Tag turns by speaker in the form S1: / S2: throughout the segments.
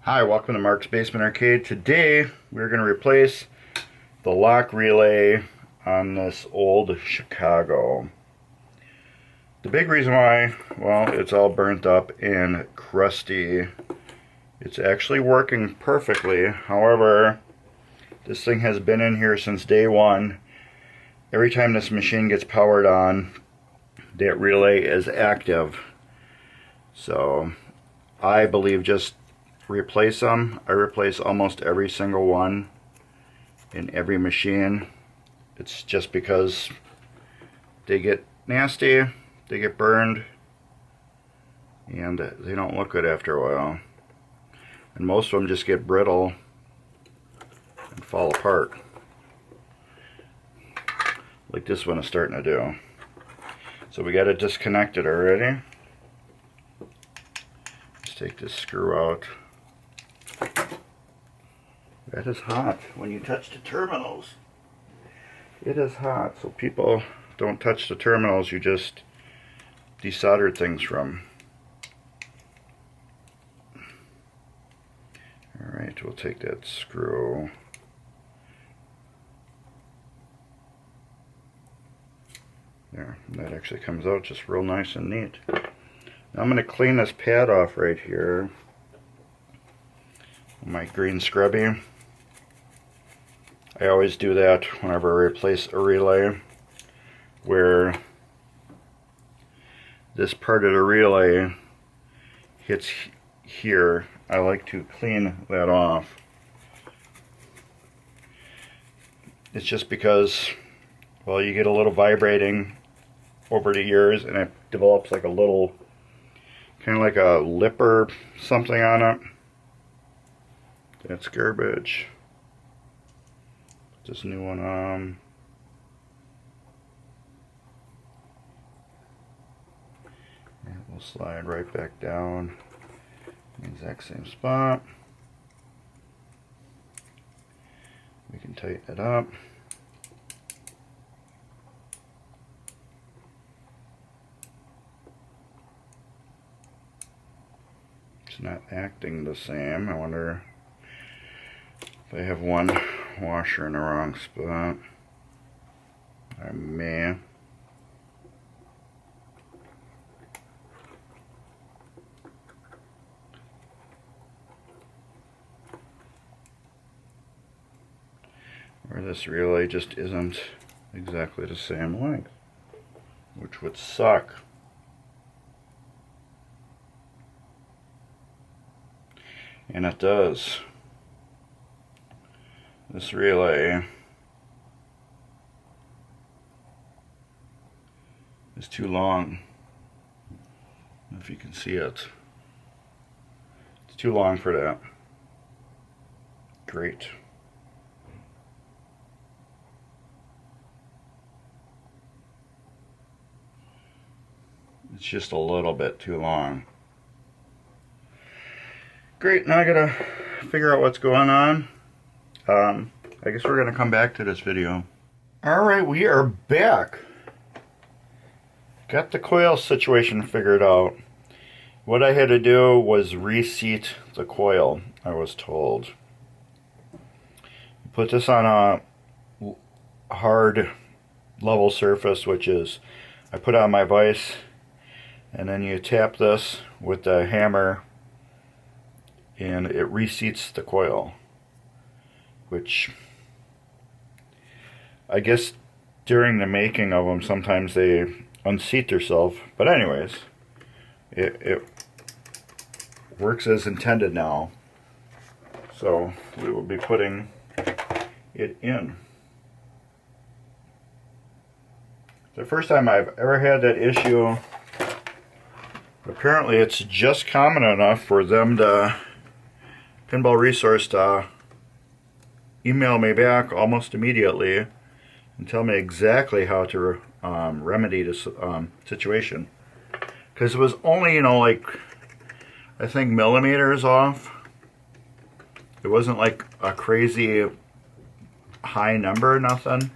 S1: Hi, welcome to Mark's Basement Arcade. Today we're going to replace the lock relay on this old Chicago. The big reason why, well, it's all burnt up and crusty. It's actually working perfectly. However, this thing has been in here since day one. Every time this machine gets powered on, that relay is active. So I believe just replace them. I replace almost every single one in every machine. It's just because they get nasty, they get burned, and they don't look good after a while. And most of them just get brittle and fall apart, like this one is starting to do. So we got it disconnected already. Let's take this screw out. That is hot when you touch the terminals. It is hot, so people don't touch the terminals. You just desolder things from. Alright, we'll take that screw. There, that actually comes out just real nice and neat. Now I'm going to clean this pad off right here. My green scrubby. I always do that whenever I replace a relay, where this part of the relay hits here. I like to clean that off. It's just because, well, you get a little vibrating over the years and it develops like a little, kind of like a lip or something on it. That's garbage. Put this new one on. And we'll slide right back down in the exact same spot. We can tighten it up. It's not acting the same. I wonder if I have one washer in the wrong spot. I may. Or this relay just isn't exactly the same length, which would suck. And it does. This relay is too long. I don't know if you can see it. It's too long for that. Great. It's just a little bit too long. Great, now I gotta figure out what's going on. I guess we're gonna come back to this video. Alright, we are back. Got the coil situation figured out. What I had to do was reseat the coil, I was told. Put this on a hard level surface, which is, I put on my vise, and then you tap this with the hammer and it reseats the coil, which I guess during the making of them sometimes they unseat themselves, but anyways, it works as intended now, so we will be putting it in. The first time I've ever had that issue. Apparently it's just common enough for them to, Pinball Resource, to email me back almost immediately and tell me exactly how to remedy this situation. Because it was only, you know, like, I think millimeters off. It wasn't like a crazy high number, nothing.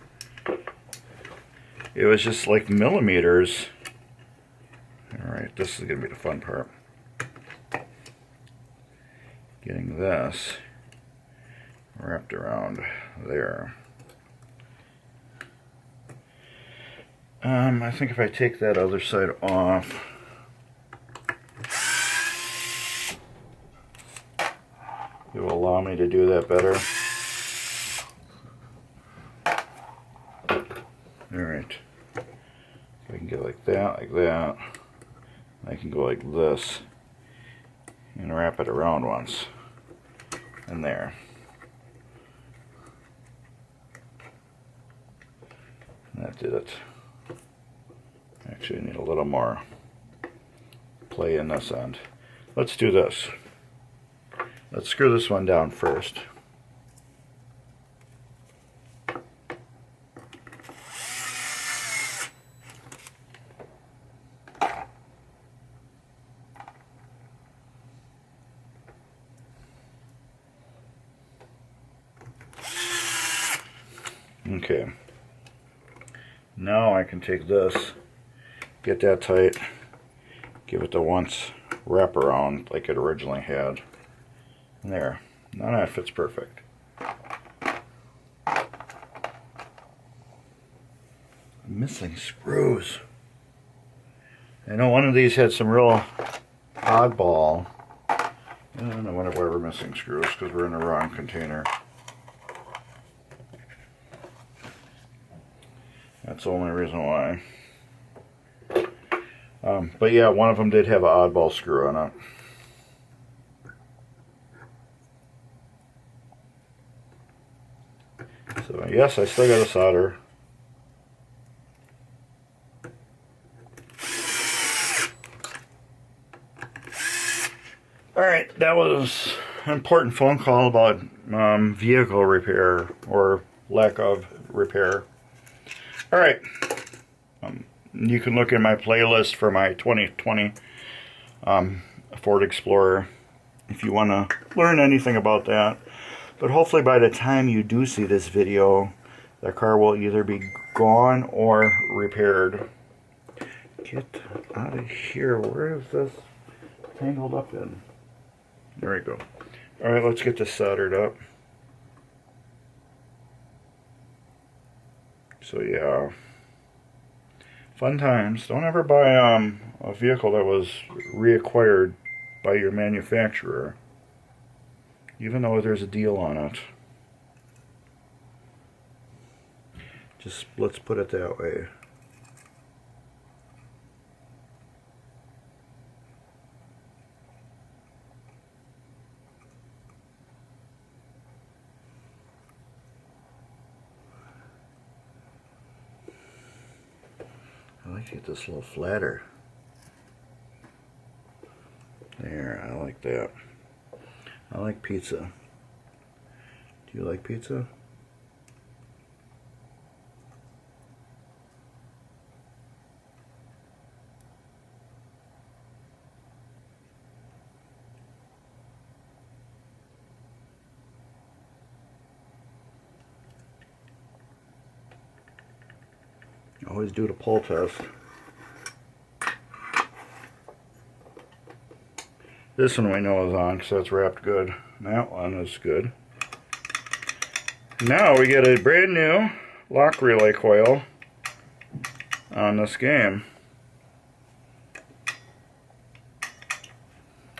S1: It was just like millimeters. Alright, this is going to be the fun part. getting this wrapped around there. I think if I take that other side off, it will allow me to do that better. Alright. I can get like that, like that. I can go like this and wrap it around once. And there. That did it. Actually, I need a little more play in this end. Let's do this. Let's screw this one down first. Okay. Now I can take this, get that tight, give it the once wrap around like it originally had. And there. Now that fits perfect. Missing screws. I know one of these had some real oddball. I don't know why we're missing screws because we're in the wrong container. That's the only reason why. But yeah, one of them did have an oddball screw on it. So yes, I still got to solder. Alright, that was an important phone call about vehicle repair, or lack of repair. Alright, you can look in my playlist for my 2020 Ford Explorer if you want to learn anything about that. But hopefully by the time you do see this video, the car will either be gone or repaired. Get out of here. Where is this tangled up in? There we go. Alright, let's get this soldered up. So yeah, fun times. Don't ever buy a vehicle that was reacquired by your manufacturer, even though there's a deal on it. Just let's put it that way. I like to get this a little flatter. There, I like that. I like pizza. Do you like pizza? Always do the pull test. This one we know is on because that's wrapped good. That one is good. Now we get a brand new lock relay coil on this game.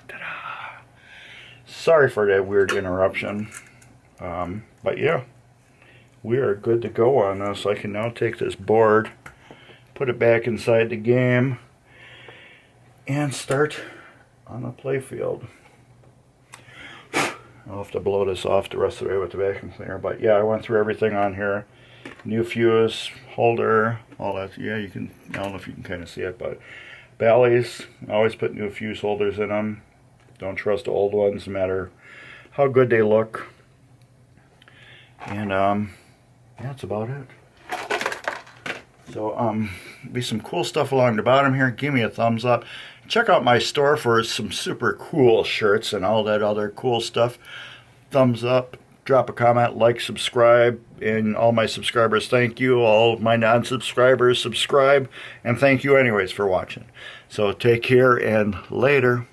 S1: Ta-da! Sorry for that weird interruption. But yeah, we are good to go on this. I can now take this board, put it back inside the game, and start on the play field. I'll have to blow this off the rest of the way with the vacuum cleaner, but yeah, I went through everything on here. New fuse, holder, all that. Yeah, you can, I don't know if you can kind of see it, but Bally's, always put new fuse holders in them. Don't trust the old ones, no matter how good they look. And yeah, that's about it. So be some cool stuff along the bottom here. Give me a thumbs up. Check out my store for some super cool shirts and all that other cool stuff. Thumbs up, drop a comment, like, subscribe, and all my subscribers, thank you. All of my non-subscribers, subscribe, and thank you anyways for watching. So take care and later.